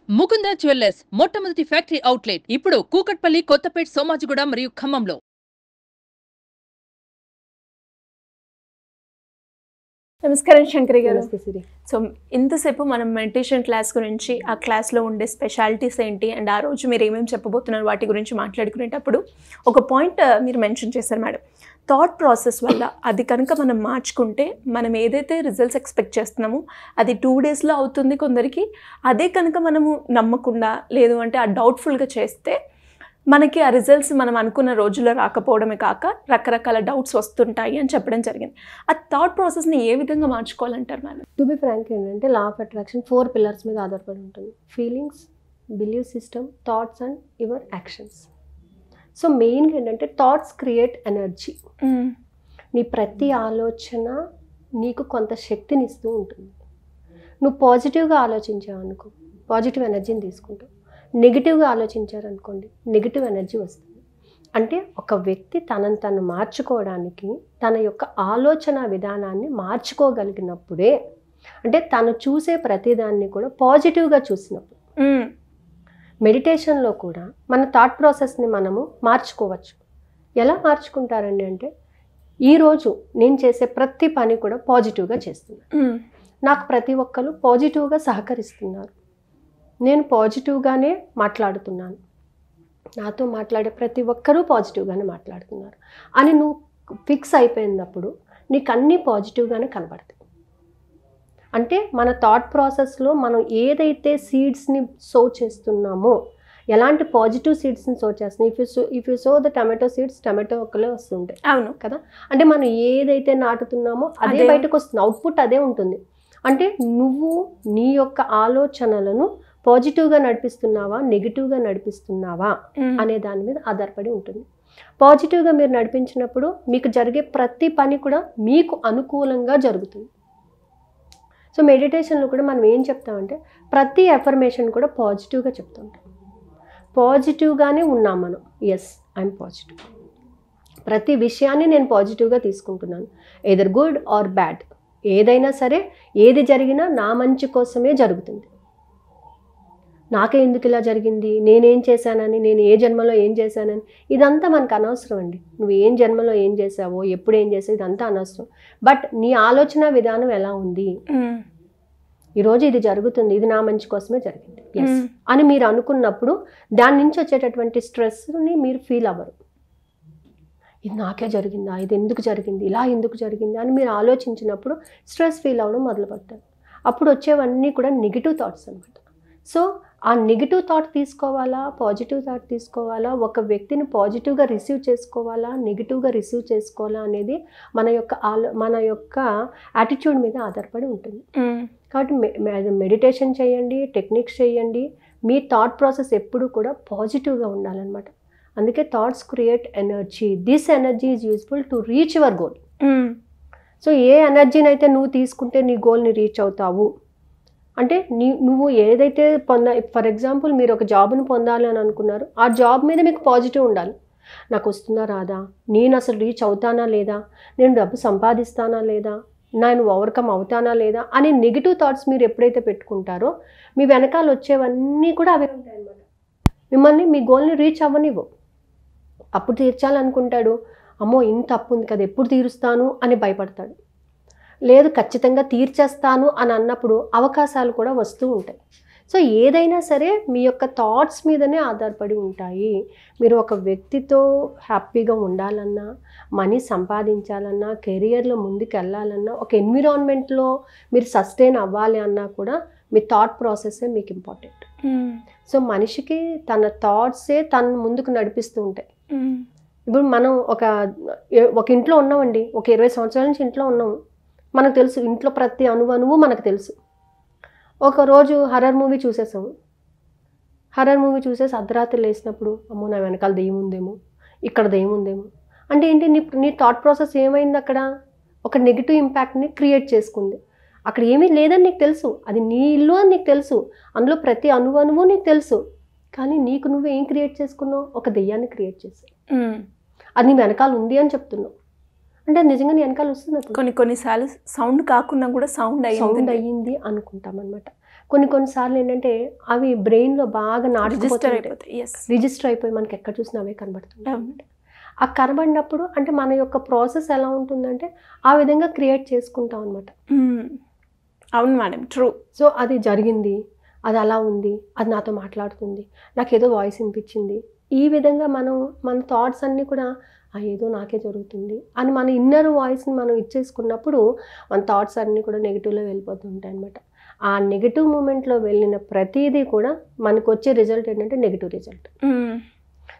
Mukunda jewellers మొట్టమొదటి factory outlet ఇప్పుడు కూకట్పల్లి, కొత్తపేట్, సోమాజిగూడ మరియు ఖమ్మంలో. నమస్కారం శంకరి గారు. నమస్తే సిరి. సో ఇంతసేపు మనం మెడిటేషన్ క్లాస్ గురించి, ఆ క్లాస్లో ఉండే స్పెషాలిటీస్ ఏంటి అండ్ ఆ రోజు మీరు ఏమేమి చెప్పబోతున్నారు వాటి గురించి మాట్లాడుకునేటప్పుడు ఒక పాయింట్ మీరు మెన్షన్ చేశారు మేడం. థాట్ ప్రాసెస్ వల్ల అది కనుక మనం మార్చుకుంటే మనం ఏదైతే రిజల్ట్స్ ఎక్స్పెక్ట్ చేస్తున్నామో అది 2 డేస్లో అవుతుంది కొందరికి. అదే కనుక మనము నమ్మకుండా లేదు అంటే ఆ డౌట్ఫుల్గా చేస్తే మనకి ఆ రిజల్ట్స్ మనం అనుకున్న రోజుల్లో రాకపోవడమే కాక రకరకాల డౌట్స్ వస్తుంటాయి అని చెప్పడం జరిగింది. ఆ థాట్ ప్రాసెస్ని ఏ విధంగా మార్చుకోవాలంటారు మేడం? టు బి ఫ్రాంక్ ఏంటంటే లా ఆఫ్ అట్రాక్షన్ 4 పిల్లర్స్ మీద ఆధారపడి ఉంటుంది. Feelings, believe system, thoughts and your actions. So మెయిన్గా ఏంటంటే థాట్స్ క్రియేట్ ఎనర్జీ. నీ ప్రతి ఆలోచన నీకు కొంత శక్తిని ఇస్తూ ఉంటుంది. నువ్వు పాజిటివ్గా ఆలోచించావు అనుకో, పాజిటివ్ ఎనర్జీని తీసుకుంటావు. నెగిటివ్గా ఆలోచించారనుకోండి, నెగిటివ్ ఎనర్జీ వస్తుంది. అంటే ఒక వ్యక్తి తనను తను మార్చుకోవడానికి తన యొక్క ఆలోచన విధానాన్ని మార్చుకోగలిగినప్పుడే, అంటే తను చూసే ప్రతిదాన్ని కూడా పాజిటివ్గా చూసినప్పుడు. మెడిటేషన్లో కూడా మన థాట్ ప్రాసెస్ని మనము మార్చుకోవచ్చు. ఎలా మార్చుకుంటారండి అంటే, ఈరోజు నేను చేసే ప్రతి పని కూడా పాజిటివ్గా చేస్తున్నాను. నాకు ప్రతి ఒక్కరు పాజిటివ్గా సహకరిస్తున్నారు. నేను పాజిటివ్గానే మాట్లాడుతున్నాను. నాతో మాట్లాడే ప్రతి ఒక్కరూ పాజిటివ్గానే మాట్లాడుతున్నారు అని నువ్వు ఫిక్స్ అయిపోయినప్పుడు నీకు అన్నీ పాజిటివ్గానే కనబడతాయి. అంటే మన థాట్ ప్రాసెస్లో మనం ఏదైతే సీడ్స్ని సో చేస్తున్నామో, ఎలాంటి పాజిటివ్ సీడ్స్ని సో చేస్తున్నాం. If you sow the tomato seeds, tomato ఒక్కలే వస్తుంటాయి. అవును కదా. అంటే మనం ఏదైతే నాటుతున్నామో అదే బయటకు వస్తుంది, అవుట్పుట్ అదే ఉంటుంది. అంటే నువ్వు నీ యొక్క ఆలోచనలను పాజిటివ్గా నడిపిస్తున్నావా, నెగిటివ్గా నడిపిస్తున్నావా అనే దాని మీద ఆధారపడి ఉంటుంది. పాజిటివ్గా మీరు నడిపించినప్పుడు మీకు జరిగే ప్రతి పని కూడా మీకు అనుకూలంగా జరుగుతుంది. సో మెడిటేషన్లో కూడా మనం ఏం చెప్తామంటే, ప్రతి అఫర్మేషన్ కూడా పాజిటివ్గా చెప్తుంటాం. పాజిటివ్గానే ఉన్నాం మనం. Yes, I'm positive. ప్రతి విషయాన్ని నేను పాజిటివ్గా తీసుకుంటున్నాను. ఎదర్ గుడ్ ఆర్ బ్యాడ్, ఏదైనా సరే, ఏది జరిగినా నా మంచి కోసమే జరుగుతుంది. నాకే ఎందుకు ఇలా జరిగింది, నేనేం చేశానని, నేను ఏ జన్మలో ఏం చేశానని, ఇదంతా మనకు అనవసరం అండి. నువ్వు ఏం జన్మలో ఏం చేసావో, ఎప్పుడు ఏం చేసావు, ఇదంతా అనవసరం. బట్ నీ ఆలోచన విధానం ఎలా ఉంది, ఈరోజు ఇది జరుగుతుంది, ఇది నా మంచి కోసమే జరిగింది ఎస్ అని మీరు అనుకున్నప్పుడు దాని నుంచి వచ్చేటటువంటి స్ట్రెస్ని మీరు ఫీల్ అవ్వరు. ఇది నాకే జరిగిందా, ఇది ఎందుకు జరిగింది, ఇలా ఎందుకు జరిగింది అని మీరు ఆలోచించినప్పుడు స్ట్రెస్ ఫీల్ అవ్వడం మొదలు పెడతారు. అప్పుడు వచ్చేవన్నీ కూడా నెగిటివ్ థాట్స్ అనమాట. సో ఆ నెగిటివ్ థాట్ తీసుకోవాలా, పాజిటివ్ థాట్ తీసుకోవాలా, ఒక వ్యక్తిని పాజిటివ్గా రిసీవ్ చేసుకోవాలా, నెగిటివ్గా రిసీవ్ చేసుకోవాలా అనేది మన యొక్క యాటిట్యూడ్ మీద ఆధారపడి ఉంటుంది. కాబట్టి మెడిటేషన్ చేయండి, టెక్నిక్స్ చేయండి, మీ థాట్ ప్రాసెస్ ఎప్పుడు కూడా పాజిటివ్గా ఉండాలన్నమాట. అందుకే thoughts create energy. This energy is useful to reach your goal. So ఏ ఎనర్జీని అయితే నువ్వు తీసుకుంటే నీ గోల్ని రీచ్ అవుతావు అంటే, నువ్వు ఏదైతే ఫర్ ఎగ్జాంపుల్ మీరు ఒక జాబ్ని పొందాలి అని అనుకున్నారు, ఆ జాబ్ మీద మీకు పాజిటివ్ ఉండాలి. నాకు వస్తుందా రాదా, నేను అసలు రీచ్ అవుతానా లేదా, నేను డబ్బు సంపాదిస్తానా లేదా, నేను ఓవర్కమ్ అవుతానా లేదా అని నెగిటివ్ థాట్స్ మీరు ఎప్పుడైతే పెట్టుకుంటారో మీ వెనకాల వచ్చేవన్నీ కూడా అవే ఉంటాయి అన్నమాట. మిమ్మల్ని మీ గోల్ని రీచ్ అవ్వనివ్వు. అప్పుడు తీర్చాలనుకుంటాడు, అమ్మో ఇంత అప్పు ఉంది కదా, ఎప్పుడు తీరుస్తాను అని భయపడతాడు. లేదు, ఖచ్చితంగా తీర్చేస్తాను అని అన్నప్పుడు అవకాశాలు కూడా వస్తూ ఉంటాయి. సో ఏదైనా సరే మీ యొక్క థాట్స్ మీదనే ఆధారపడి ఉంటాయి. మీరు ఒక వ్యక్తితో హ్యాపీగా ఉండాలన్నా, మనీ సంపాదించాలన్నా, కెరియర్లో ముందుకు వెళ్ళాలన్నా, ఒక ఎన్విరాన్మెంట్లో మీరు సస్టైన్ అవ్వాలి అన్నా కూడా మీ థాట్ ప్రాసెస్సే మీకు ఇంపార్టెంట్. సో మనిషికి తన థాట్సే తను ముందుకు నడిపిస్తూ ఉంటాయి. ఇప్పుడు మనం ఒక ఇంట్లో ఉన్నామండి, ఒక 20 సంవత్సరాల నుంచి ఇంట్లో ఉన్నాము, మనకు తెలుసు ఇంట్లో ప్రతి అణువు మనకు తెలుసు. ఒకరోజు హర్రర్ మూవీ చూసేసాము. హర్రర్ మూవీ చూసేసి అర్ధరాత్రి లేసినప్పుడు, అమ్మో నా వెనకాల దెయ్యం ఉందేమో, ఇక్కడ దెయ్యం ఉందేమో అంటే ఏంటి, నీ థాట్ ప్రాసెస్ ఏమైంది, అక్కడ ఒక నెగిటివ్ ఇంపాక్ట్ని క్రియేట్ చేసుకుంది. అక్కడ ఏమీ లేదని నీకు తెలుసు, అది నీ ఇల్లు అని నీకు తెలుసు, అందులో ప్రతి అణువు నీకు తెలుసు. కానీ నీకు నువ్వు ఏం క్రియేట్ చేసుకున్నావు, ఒక దెయ్యాన్ని క్రియేట్ చేసావు. అది నీ వెనకాల ఉంది అని చెప్తున్నావు. అంటే నిజంగా నీ వెనకాల వస్తుంది. కొన్నిసార్లు సౌండ్ కాకుండా కూడా సౌండ్ అయ్యింది అనుకుంటాం అనమాట. కొన్నిసార్లు ఏంటంటే అవి బ్రెయిన్లో బాగా రిజిస్టర్ రిజిస్టర్ అయిపోయి మనకి ఎక్కడ చూసినా అవే కనబడుతుంటాయి అనమాట. ఆ కనబడినప్పుడు అంటే మన యొక్క ప్రాసెస్ ఎలా ఉంటుందంటే ఆ విధంగా క్రియేట్ చేసుకుంటాం అనమాట. అవును మేడం, ట్రూ. సో అది జరిగింది, అది అలా ఉంది, అది నాతో మాట్లాడుతుంది, నాకు ఏదో వాయిస్ వినిపించింది, ఈ విధంగా మనం మన థాట్స్ అన్నీ కూడా ఏదో నాకే జరుగుతుంది అని మన ఇన్నర్ వాయిస్ని మనం ఇచ్చేసుకున్నప్పుడు మన థాట్స్ అన్నీ కూడా నెగిటివ్లో వెళ్ళిపోతూ ఉంటాయి అనమాట. ఆ నెగిటివ్ మూమెంట్లో వెళ్ళిన ప్రతిదీ కూడా మనకు వచ్చే రిజల్ట్ ఏంటంటే negative result.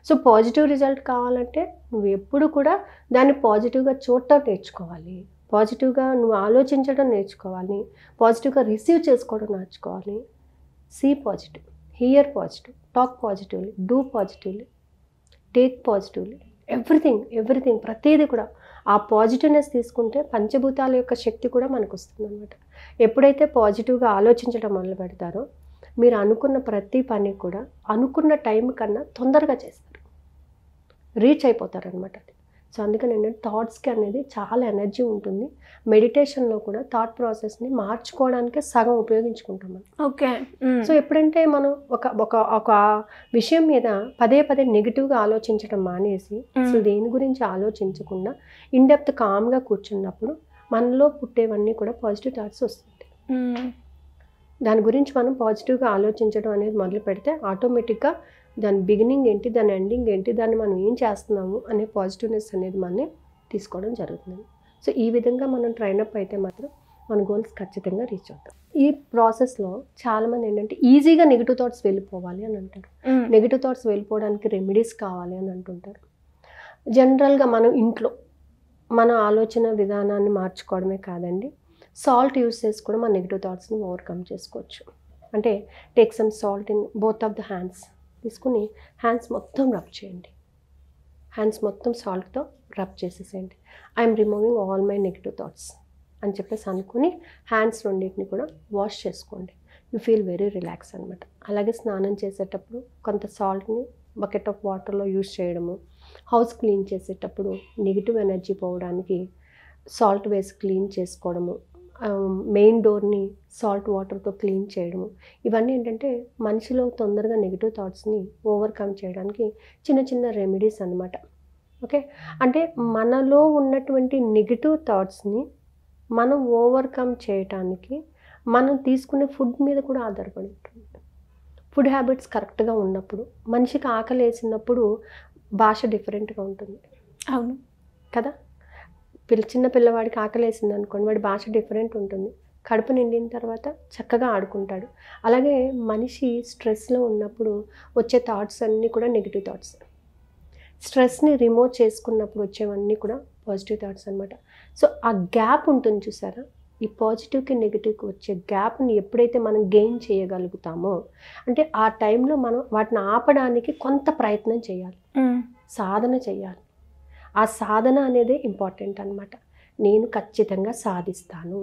So positive result కావాలంటే నువ్వు ఎప్పుడు కూడా దాన్ని పాజిటివ్గా చూడటం నేర్చుకోవాలి, పాజిటివ్గా నువ్వు ఆలోచించడం నేర్చుకోవాలి, పాజిటివ్గా రిసీవ్ చేసుకోవడం నేర్చుకోవాలి. See positive, hear positive, talk positively, do positively, take positively, everything ప్రతిదీ కూడా ఆ పాజిటివ్నెస్ తీసుకుంటే పంచభూతాల యొక్క శక్తి కూడా మనకు వస్తుంది అనమాట. ఎప్పుడైతే పాజిటివ్గా ఆలోచించడం మొదలు పెడతారో మీరు అనుకున్న ప్రతి పని కూడా అనుకున్న టైం కన్నా తొందరగా చేస్తారు, రీచ్ అయిపోతారు అనమాట. అది సో అందుకని ఏంటంటే థాట్స్కి అనేది చాలా ఎనర్జీ ఉంటుంది. మెడిటేషన్లో కూడా థాట్ ప్రాసెస్ని మార్చుకోవడానికే సగం ఉపయోగించుకుంటాం మనం. ఓకే. సో ఎప్పుడంటే మనం ఒక విషయం మీద పదే నెగిటివ్గా ఆలోచించడం మానేసి అసలు దేని గురించి ఆలోచించకుండా ఇన్డెప్త్ కామ్గా కూర్చున్నప్పుడు మనలో పుట్టేవన్నీ కూడా పాజిటివ్ థాట్స్ వస్తుంది. దాని గురించి మనం పాజిటివ్గా ఆలోచించడం అనేది మొదలు పెడితే ఆటోమేటిక్గా దాని బిగినింగ్ ఏంటి, దాని ఎండింగ్ ఏంటి, దాన్ని మనం ఏం చేస్తున్నాము అనే పాజిటివ్నెస్ అనేది మనని తీసుకోవడం జరుగుతుంది. సో ఈ విధంగా మనం ట్రైనప్ అయితే మాత్రం మన గోల్స్ ఖచ్చితంగా రీచ్ అవుతాం. ఈ ప్రాసెస్లో చాలామంది ఏంటంటే ఈజీగా నెగిటివ్ థాట్స్ వెళ్ళిపోవాలి అని అంటారు. నెగిటివ్ థాట్స్ వెళ్ళిపోవడానికి రెమెడీస్ కావాలి అని అంటుంటారు. జనరల్గా మనం ఇంట్లో మన ఆలోచన విధానాన్ని మార్చుకోవడమే కాదండి, సాల్ట్ యూస్ చేసి కూడా మన నెగిటివ్ థాట్స్ని ఓవర్కమ్ చేసుకోవచ్చు. అంటే take some salt in both of the hands తీసుకుని హ్యాండ్స్ మొత్తం రబ్ చేయండి, హ్యాండ్స్ మొత్తం సాల్ట్తో రబ్ చేసేసేయండి. I'm removing all my negative thoughts అని చెప్పేసి అనుకుని హ్యాండ్స్ రెండింటిని కూడా వాష్ చేసుకోండి. యూ ఫీల్ వెరీ రిలాక్స్ అనమాట. అలాగే స్నానం చేసేటప్పుడు కొంత సాల్ట్ని బకెట్ ఆఫ్ వాటర్లో యూజ్ చేయడము, హౌస్ క్లీన్ చేసేటప్పుడు నెగిటివ్ ఎనర్జీ పోవడానికి సాల్ట్ వేసి క్లీన్ చేసుకోవడము, మెయిన్ డోర్ని సాల్ట్ వాటర్తో క్లీన్ చేయడము, ఇవన్నీ ఏంటంటే మనిషిలో తొందరగా నెగిటివ్ థాట్స్ని ఓవర్కమ్ చేయడానికి చిన్న రెమెడీస్ అనమాట. ఓకే, అంటే మనలో ఉన్నటువంటి నెగిటివ్ థాట్స్ని మనం ఓవర్కమ్ చేయటానికి మనం తీసుకునే ఫుడ్ మీద కూడా ఆధారపడి ఉంటుంది. ఫుడ్ హ్యాబిట్స్ కరెక్ట్గా ఉన్నప్పుడు, మనిషికి ఆకలి వేసినప్పుడు భాష డిఫరెంట్గా ఉంటుంది. అవును కదా, చిన్న పిల్లవాడికి ఆకలి వేసింది అనుకోండి, వాడి భాష డిఫరెంట్ ఉంటుంది. కడుపు నిండిన తర్వాత చక్కగా ఆడుకుంటాడు. అలాగే మనిషి స్ట్రెస్లో ఉన్నప్పుడు వచ్చే థాట్స్ అన్నీ కూడా నెగిటివ్ థాట్స్. స్ట్రెస్ని రిమూవ్ చేసుకున్నప్పుడు వచ్చేవన్నీ కూడా పాజిటివ్ థాట్స్ అనమాట. సో ఆ గ్యాప్ ఉంటుంది చూసారా, ఈ పాజిటివ్కి నెగిటివ్కి వచ్చే గ్యాప్ని ఎప్పుడైతే మనం గెయిన్ చేయగలుగుతామో అంటే ఆ టైంలో మనం వాటిని ఆపడానికి కొంత ప్రయత్నం చేయాలి, సాధన చేయాలి. ఆ సాధన అనేది ఇంపార్టెంట్ అనమాట. నేను ఖచ్చితంగా సాధిస్తాను.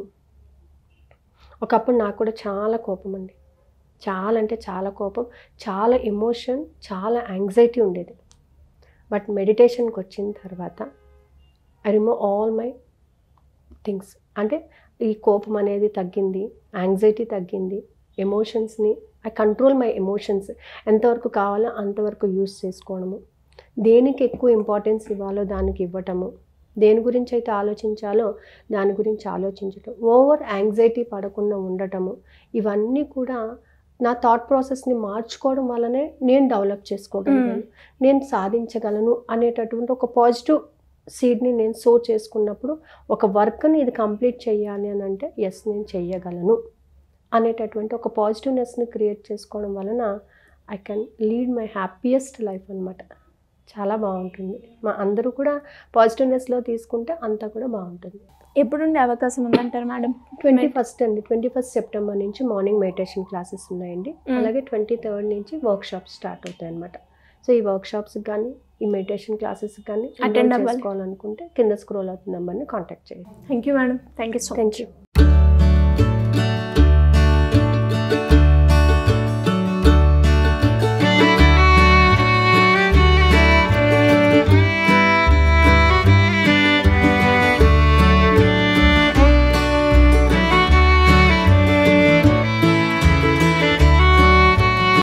ఒకప్పుడు నాకు కూడా చాలా కోపం అండి, చాలా అంటే చాలా కోపం, చాలా ఎమోషన్, చాలా యాంగ్జైటీ ఉండేది. బట్ మెడిటేషన్కి వచ్చిన తర్వాత I remove all my things. అంటే ఈ కోపం అనేది తగ్గింది, యాంగ్జైటీ తగ్గింది, ఎమోషన్స్ని ఐ కంట్రోల్ మై ఎమోషన్స్. ఎంతవరకు కావాలో అంతవరకు యూస్ చేసుకోవడము, దేనికి ఎక్కువ ఇంపార్టెన్స్ ఇవ్వాలో దానికి ఇవ్వటము, దేని గురించి అయితే ఆలోచించాలో దాని గురించి ఆలోచించటం, ఓవర్ యాంగ్జైటీ పడకుండా ఉండటము, ఇవన్నీ కూడా నా థాట్ ప్రాసెస్ని మార్చుకోవడం వల్లనే నేను డెవలప్ చేసుకోగలను, నేను సాధించగలను అనేటటువంటి ఒక పాజిటివ్ సీడ్ని నేను సో చేసుకున్నప్పుడు ఒక వర్క్ని ఇది కంప్లీట్ చేయాలి అని అంటే ఎస్ నేను చెయ్యగలను అనేటటువంటి ఒక పాజిటివ్నెస్ని క్రియేట్ చేసుకోవడం వలన I can lead my happiest life అనమాట. చాలా బాగుంటుంది. మా అందరూ కూడా పాజిటివ్నెస్లో తీసుకుంటే అంతా కూడా బాగుంటుంది. ఎప్పుడు ఉండే అవకాశం ఉందంటారు మేడం? 21 సెప్టెంబర్ నుంచి మార్నింగ్ మెడిటేషన్ క్లాసెస్ ఉన్నాయండి. అలాగే 23 నుంచి వర్క్షాప్స్ స్టార్ట్ అవుతాయి అనమాట. సో ఈ వర్క్షాప్స్కి కానీ ఈ మెడిటేషన్ క్లాసెస్కి కానీ అటెండ్ చేసుకోవాలనుకుంటే కింద స్క్రోల్ అవుతున్న నెంబర్ని కాంటాక్ట్ చేయండి. Thank you madam. Thank you so much. Thank you.